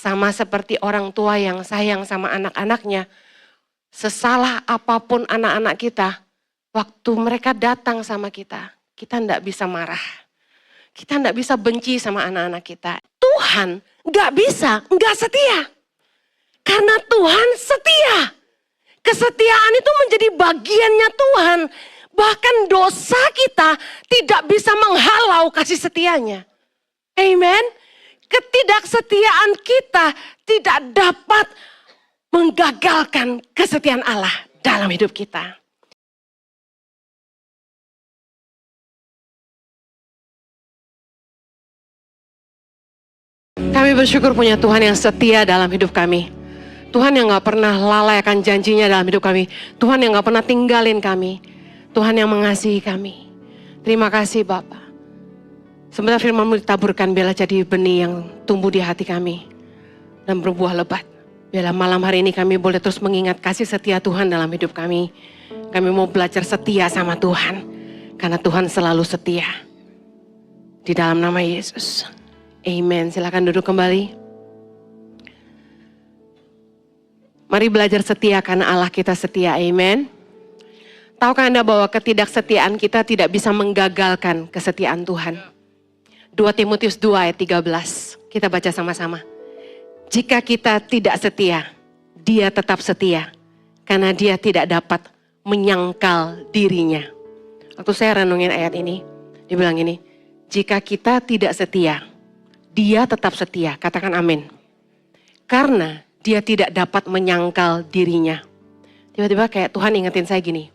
sama seperti orang tua yang sayang sama anak-anaknya. Sesalah apapun anak-anak kita, waktu mereka datang sama kita enggak bisa marah. Kita enggak bisa benci sama anak-anak kita. Tuhan enggak setia. Karena Tuhan setia. Kesetiaan itu menjadi bagiannya Tuhan. Bahkan dosa kita tidak bisa menghalau kasih setianya. Amen. Ketidaksetiaan kita tidak dapat menggagalkan kesetiaan Allah dalam hidup kita. Kami bersyukur punya Tuhan yang setia dalam hidup kami. Tuhan yang gak pernah lalai akan janjinya dalam hidup kami. Tuhan yang gak pernah tinggalin kami. Tuhan yang mengasihi kami. Terima kasih Bapa. Sebentar firman-Mu ditaburkan, biarlah jadi benih yang tumbuh di hati kami dan berbuah lebat. Biarlah malam hari ini kami boleh terus mengingat kasih setia Tuhan dalam hidup kami. Kami mau belajar setia sama Tuhan, karena Tuhan selalu setia. Di dalam nama Yesus. Amen. Silakan duduk kembali. Mari belajar setia karena Allah kita setia. Amen. Tahukah Anda bahwa ketidaksetiaan kita tidak bisa menggagalkan kesetiaan Tuhan? 2 Timotius 2 ayat 13. Kita baca sama-sama. Jika kita tidak setia, Dia tetap setia. Karena Dia tidak dapat menyangkal dirinya. Waktu saya renungin ayat ini, dibilang ini. Jika kita tidak setia, Dia tetap setia. Katakan amin. Karena Dia tidak dapat menyangkal dirinya. Tiba-tiba kayak Tuhan ingetin saya gini.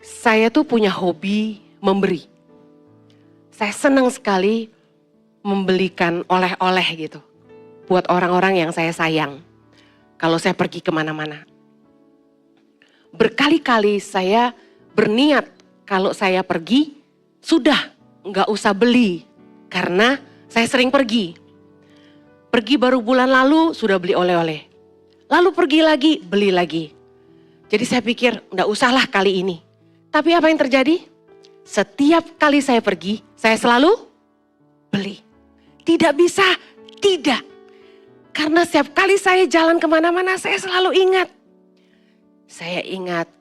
Saya tuh punya hobi memberi. Saya senang sekali membelikan oleh-oleh gitu. Buat orang-orang yang saya sayang. Kalau saya pergi kemana-mana. Berkali-kali saya berniat kalau saya pergi, sudah nggak usah beli. Karena saya sering pergi. Pergi baru bulan lalu sudah beli oleh-oleh. Lalu pergi lagi, beli lagi. Jadi saya pikir nggak usahlah kali ini. Tapi apa yang terjadi? Setiap kali saya pergi, saya selalu beli. Tidak bisa, tidak. Karena setiap kali saya jalan kemana-mana, saya selalu ingat. Saya ingat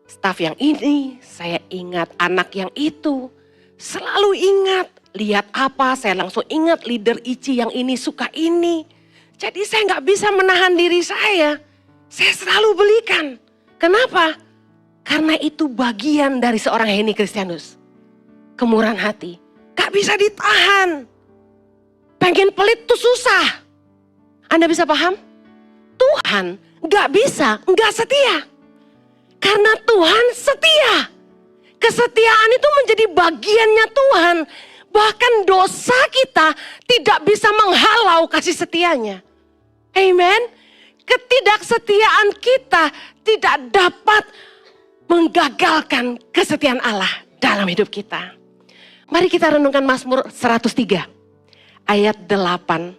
staf yang ini, saya ingat anak yang itu. Selalu ingat, lihat apa, saya langsung ingat leader Ici yang ini suka ini. Jadi saya gak bisa menahan diri saya selalu belikan. Kenapa? Karena itu bagian dari seorang Henny Kristianus. Kemurahan hati. Gak bisa ditahan. Pengen pelit tuh susah. Anda bisa paham? Tuhan gak bisa, gak setia. Karena Tuhan setia. Kesetiaan itu menjadi bagiannya Tuhan. Bahkan dosa kita tidak bisa menghalau kasih setianya. Amen. Ketidaksetiaan kita tidak dapat menggagalkan kesetiaan Allah dalam hidup kita. Mari kita renungkan Mazmur 103 ayat 8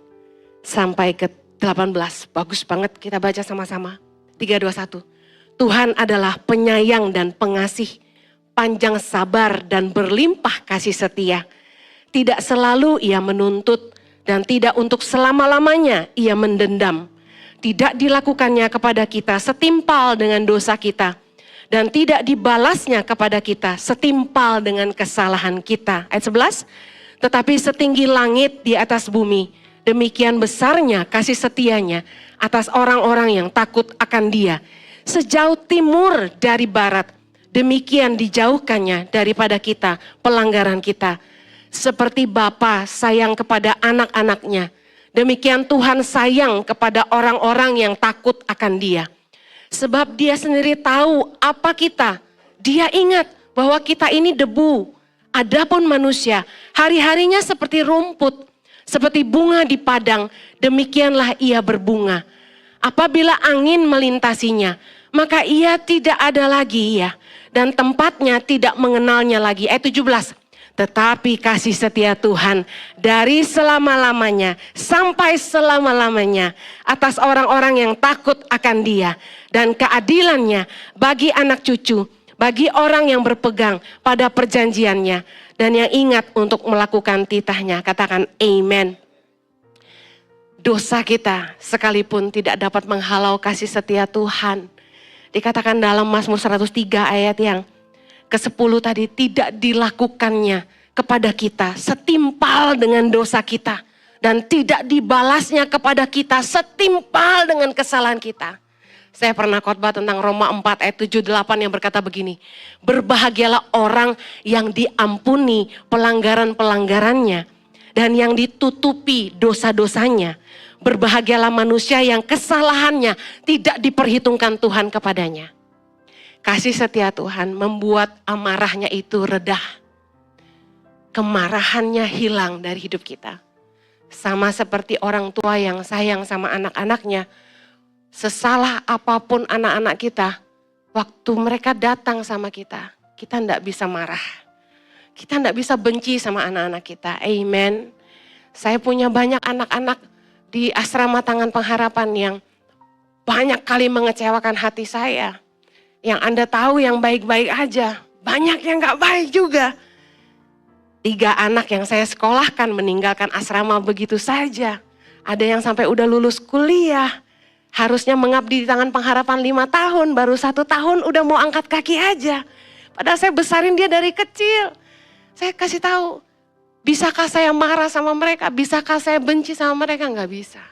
sampai ke 18. Bagus banget, kita baca sama-sama. 3, 2, 1. Tuhan adalah penyayang dan pengasih, panjang sabar dan berlimpah kasih setia. Tidak selalu Ia menuntut dan tidak untuk selama-lamanya Ia mendendam. Tidak dilakukannya kepada kita setimpal dengan dosa kita. Dan tidak dibalasnya kepada kita setimpal dengan kesalahan kita. Ayat 11. Tetapi setinggi langit di atas bumi, demikian besarnya kasih setianya atas orang-orang yang takut akan Dia. Sejauh timur dari barat, demikian dijauhkannya daripada kita pelanggaran kita. Seperti Bapa sayang kepada anak-anaknya, demikian Tuhan sayang kepada orang-orang yang takut akan Dia. Sebab Dia sendiri tahu apa kita. Dia ingat bahwa kita ini debu. Adapun manusia, hari-harinya seperti rumput, seperti bunga di padang, demikianlah ia berbunga. Apabila angin melintasinya, maka ia tidak ada lagi ia, dan tempatnya tidak mengenalnya lagi. Ayat 17. Tetapi kasih setia Tuhan dari selama-lamanya sampai selama-lamanya atas orang-orang yang takut akan Dia. Dan keadilannya bagi anak cucu, bagi orang yang berpegang pada perjanjiannya dan yang ingat untuk melakukan titahnya. Katakan amen. dosa kita sekalipun tidak dapat menghalau kasih setia Tuhan. Dikatakan dalam Mazmur 103 ayat yang ke-10 tadi, tidak dilakukannya kepada kita setimpal dengan dosa kita. Dan tidak dibalasnya kepada kita setimpal dengan kesalahan kita. Saya pernah khotbah tentang Roma 4 ayat 7-8 yang berkata begini. Berbahagialah orang yang diampuni pelanggaran-pelanggarannya dan yang ditutupi dosa-dosanya. Berbahagialah manusia yang kesalahannya tidak diperhitungkan Tuhan kepadanya. Kasih setia Tuhan membuat amarahnya itu reda. Kemarahannya hilang dari hidup kita. Sama seperti orang tua yang sayang sama anak-anaknya. Sesalah apapun anak-anak kita, waktu mereka datang sama kita tidak bisa marah. Kita tidak bisa benci sama anak-anak kita. Amen. Saya punya banyak anak-anak di asrama Tangan Pengharapan yang banyak kali mengecewakan hati saya. Yang Anda tahu yang baik-baik aja, banyak yang gak baik juga. 3 anak yang saya sekolahkan meninggalkan asrama begitu saja. Ada yang sampai udah lulus kuliah. Harusnya mengabdi di Tangan Pengharapan 5 tahun, baru 1 tahun udah mau angkat kaki aja. Padahal saya besarin dia dari kecil. Saya kasih tahu, bisakah saya marah sama mereka? Bisakah saya benci sama mereka? Nggak bisa.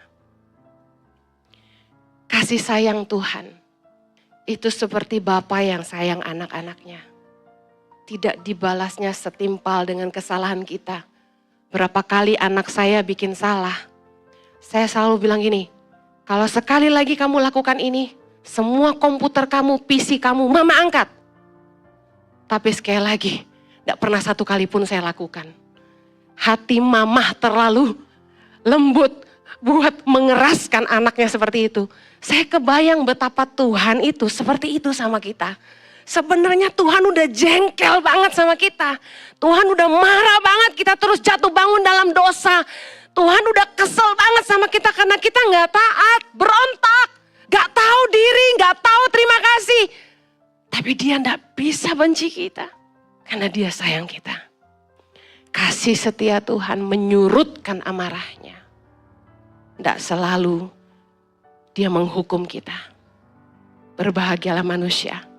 Kasih sayang Tuhan, itu seperti Bapa yang sayang anak-anaknya. Tidak dibalasnya setimpal dengan kesalahan kita. Berapa kali anak saya bikin salah, saya selalu bilang gini, kalau sekali lagi kamu lakukan ini, semua komputer kamu, PC kamu, mama angkat. Tapi sekali lagi, tidak pernah 1 kali pun saya lakukan. Hati mama terlalu lembut buat mengeraskan anaknya seperti itu. Saya kebayang betapa Tuhan itu seperti itu sama kita. Sebenarnya Tuhan udah jengkel banget sama kita. Tuhan udah marah banget kita terus jatuh bangun dalam dosa. Tuhan udah kesel banget sama kita karena kita gak taat, berontak. Gak tahu diri, gak tahu terima kasih. Tapi dia gak bisa benci kita karena dia sayang kita. Kasih setia Tuhan menyurutkan amarahnya. Gak selalu dia menghukum kita. Berbahagialah manusia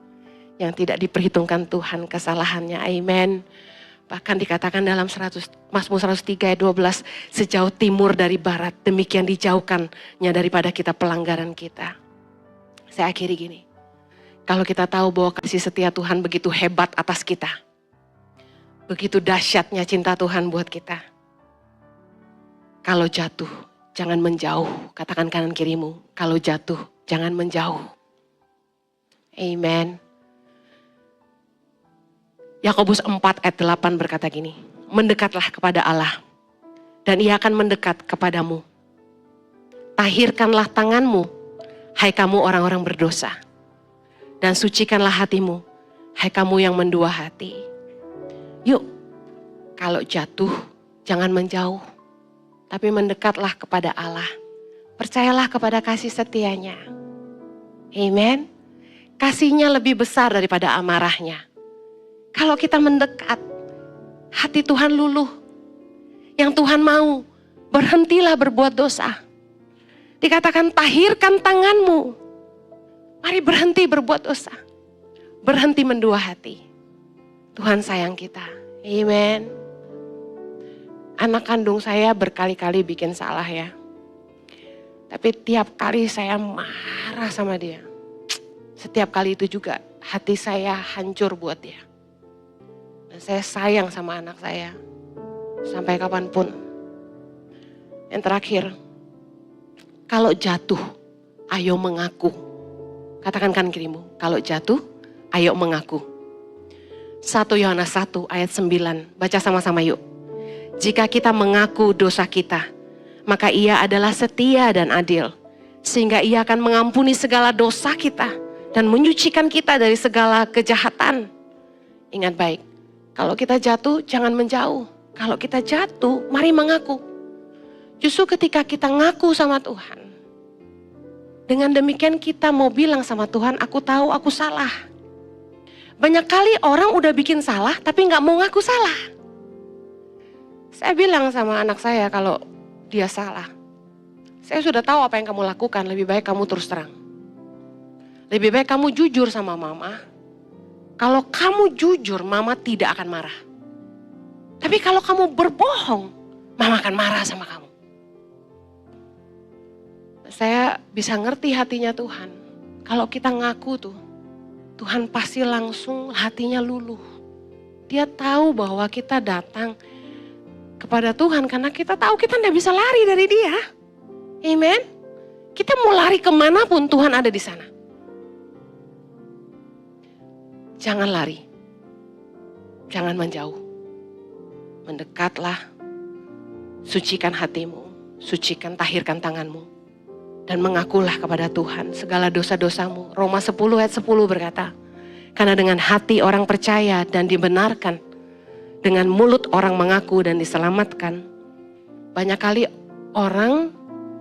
yang tidak diperhitungkan Tuhan kesalahannya. Amen. Bahkan dikatakan dalam Mazmur 103 ayat 12, sejauh timur dari barat, demikian dijauhkannya daripada kita pelanggaran kita. Saya akhiri gini, kalau kita tahu bahwa kasih setia Tuhan begitu hebat atas kita, begitu dahsyatnya cinta Tuhan buat kita. Kalau jatuh, jangan menjauh. Katakan kanan kirimu, kalau jatuh, jangan menjauh. Amen. Yakobus 4 ayat 8 berkata gini, mendekatlah kepada Allah dan ia akan mendekat kepadamu. Tahirkanlah tanganmu, hai kamu orang-orang berdosa. Dan sucikanlah hatimu, hai kamu yang mendua hati. Yuk, kalau jatuh jangan menjauh, tapi mendekatlah kepada Allah. Percayalah kepada kasih setianya. Amen. Kasihnya lebih besar daripada amarahnya. Kalau kita mendekat, hati Tuhan luluh. Yang Tuhan mau, berhentilah berbuat dosa. Dikatakan tahirkan tanganmu. Mari berhenti berbuat dosa. Berhenti mendua hati. Tuhan sayang kita. Amen. Anak kandung saya berkali-kali bikin salah ya. Tapi tiap kali saya marah sama dia. Setiap kali itu juga hati saya hancur buat dia. Dan saya sayang sama anak saya. Sampai kapanpun. Yang terakhir. Kalau jatuh, ayo mengaku. Katakan kan kirimu. Kalau jatuh, ayo mengaku. 1 Yohanes 1 ayat 9. Baca sama-sama yuk. Jika kita mengaku dosa kita, maka ia adalah setia dan adil. Sehingga ia akan mengampuni segala dosa kita. Dan menyucikan kita dari segala kejahatan. Ingat baik. Kalau kita jatuh, jangan menjauh. Kalau kita jatuh, mari mengaku. Justru ketika kita ngaku sama Tuhan. Dengan demikian kita mau bilang sama Tuhan, aku tahu aku salah. Banyak kali orang udah bikin salah, tapi gak mau ngaku salah. Saya bilang sama anak saya kalau dia salah. Saya sudah tahu apa yang kamu lakukan, lebih baik kamu terus terang. Lebih baik kamu jujur sama mama. Kalau kamu jujur, mama tidak akan marah. Tapi kalau kamu berbohong, mama akan marah sama kamu. Saya bisa ngerti hatinya Tuhan. Kalau kita ngaku tuh, Tuhan pasti langsung hatinya luluh. Dia tahu bahwa kita datang kepada Tuhan karena kita tahu kita tidak bisa lari dari Dia. Amen. Kita mau lari kemanapun Tuhan ada di sana. Jangan lari. Jangan menjauh. Mendekatlah. Sucikan hatimu. Sucikan, tahirkan tanganmu. Dan mengakulah kepada Tuhan segala dosa-dosamu. Roma 10 ayat 10 berkata, karena dengan hati orang percaya dan dibenarkan, dengan mulut orang mengaku dan diselamatkan. Banyak kali orang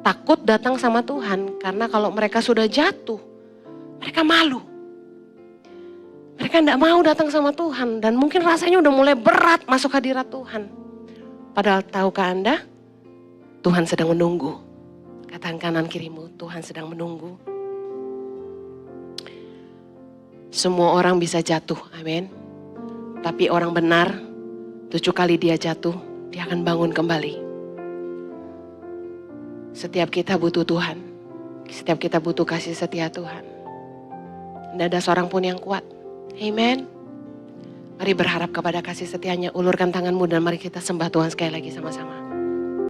takut datang sama Tuhan karena kalau mereka sudah jatuh, mereka malu. Mereka tidak mau datang sama Tuhan dan mungkin rasanya udah mulai berat masuk hadirat Tuhan. Padahal tahukah Anda, Tuhan sedang menunggu. Katakan kanan kirimu, Tuhan sedang menunggu. Semua orang bisa jatuh, amin. Tapi orang benar, 7 kali dia jatuh, dia akan bangun kembali. Setiap kita butuh Tuhan. Setiap kita butuh kasih setia Tuhan. Tidak ada seorang pun yang kuat. Amen. Mari berharap kepada kasih setianya. Ulurkan tanganmu dan mari kita sembah Tuhan sekali lagi sama-sama.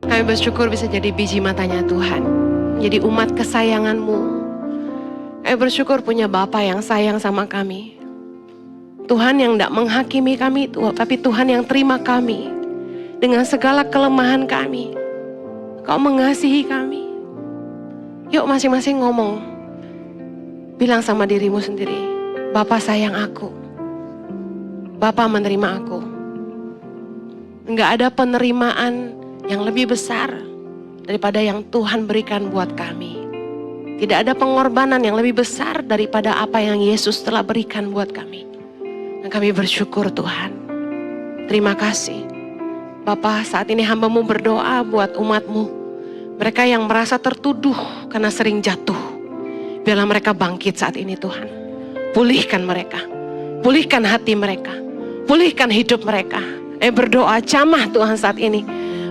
Kami bersyukur bisa jadi biji matanya Tuhan. Jadi umat kesayanganmu. Kami bersyukur punya Bapa yang sayang sama kami. Tuhan yang tidak menghakimi kami, tapi Tuhan yang terima kami. Dengan segala kelemahan kami. Kau mengasihi kami. Yuk masing-masing ngomong. Bilang sama dirimu sendiri. Bapa sayang aku. Bapa menerima aku. Enggak ada penerimaan yang lebih besar daripada yang Tuhan berikan buat kami. Tidak ada pengorbanan yang lebih besar daripada apa yang Yesus telah berikan buat kami. Dan kami bersyukur Tuhan. Terima kasih. Bapa, saat ini hamba-Mu berdoa buat umat-Mu. Mereka yang merasa tertuduh karena sering jatuh. Biarlah mereka bangkit saat ini Tuhan. Pulihkan mereka. Pulihkan hati mereka. Pulihkan hidup mereka. Berdoa jamah Tuhan saat ini.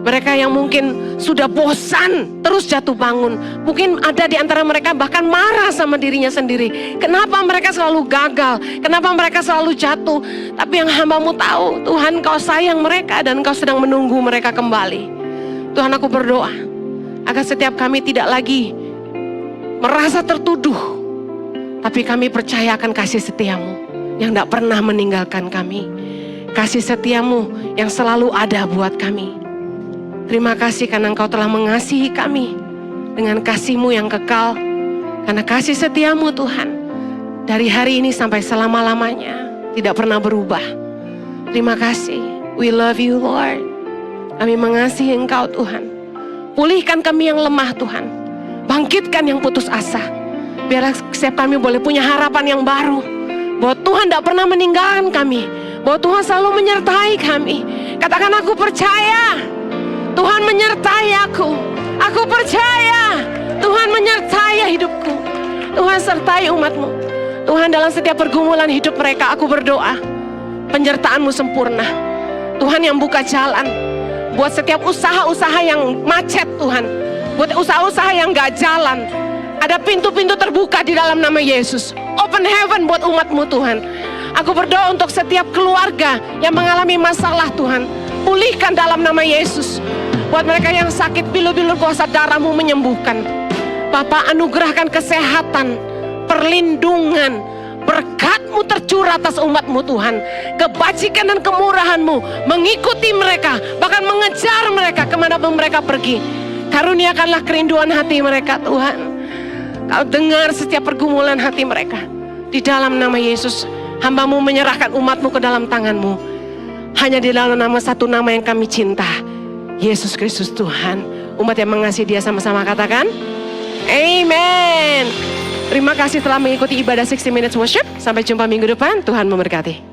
Mereka yang mungkin sudah bosan terus jatuh bangun. Mungkin ada di antara mereka bahkan marah sama dirinya sendiri. Kenapa mereka selalu gagal? Kenapa mereka selalu jatuh? Tapi yang hamba-Mu tahu, Tuhan Kau sayang mereka dan Kau sedang menunggu mereka kembali. Tuhan aku berdoa, agar setiap kami tidak lagi merasa tertuduh. Tapi kami percaya akan kasih setiamu yang tidak pernah meninggalkan kami. Kasih setiamu yang selalu ada buat kami. Terima kasih karena Engkau telah mengasihi kami dengan kasih-Mu yang kekal. Karena kasih setiamu Tuhan, dari hari ini sampai selama-lamanya tidak pernah berubah. Terima kasih. We love you Lord. Kami mengasihi Engkau Tuhan. Pulihkan kami yang lemah Tuhan. Bangkitkan yang putus asa. Biar setiap kami boleh punya harapan yang baru. Bahwa Tuhan tidak pernah meninggalkan kami. Bahwa Tuhan selalu menyertai kami. Katakan aku percaya. Tuhan menyertai aku. Aku percaya Tuhan menyertai hidupku. Tuhan sertai umat-Mu. Tuhan dalam setiap pergumulan hidup mereka aku berdoa. Penyertaan-Mu sempurna. Tuhan yang buka jalan. Buat setiap usaha-usaha yang macet Tuhan. Buat usaha-usaha yang gak jalan. Ada pintu-pintu terbuka di dalam nama Yesus. Open heaven buat umat-Mu Tuhan. Aku berdoa untuk setiap keluarga yang mengalami masalah Tuhan. Pulihkan dalam nama Yesus. Buat mereka yang sakit, bilur-bilur kuasa darah-Mu menyembuhkan. Bapa, anugerahkan kesehatan, perlindungan, berkat-Mu tercurah atas umat-Mu Tuhan. Kebajikan dan kemurahan-Mu mengikuti mereka, bahkan mengejar mereka kemanapun mereka pergi. Karuniakanlah kerinduan hati mereka Tuhan. Kau dengar setiap pergumulan hati mereka. Di dalam nama Yesus, hamba-Mu menyerahkan umat-Mu ke dalam tangan-Mu. Hanya di dalam nama satu nama yang kami cinta, Yesus Kristus Tuhan. Umat yang mengasihi Dia sama-sama katakan Amen. Terima kasih telah mengikuti ibadah 60 Minutes Worship. Sampai jumpa minggu depan. Tuhan memberkati.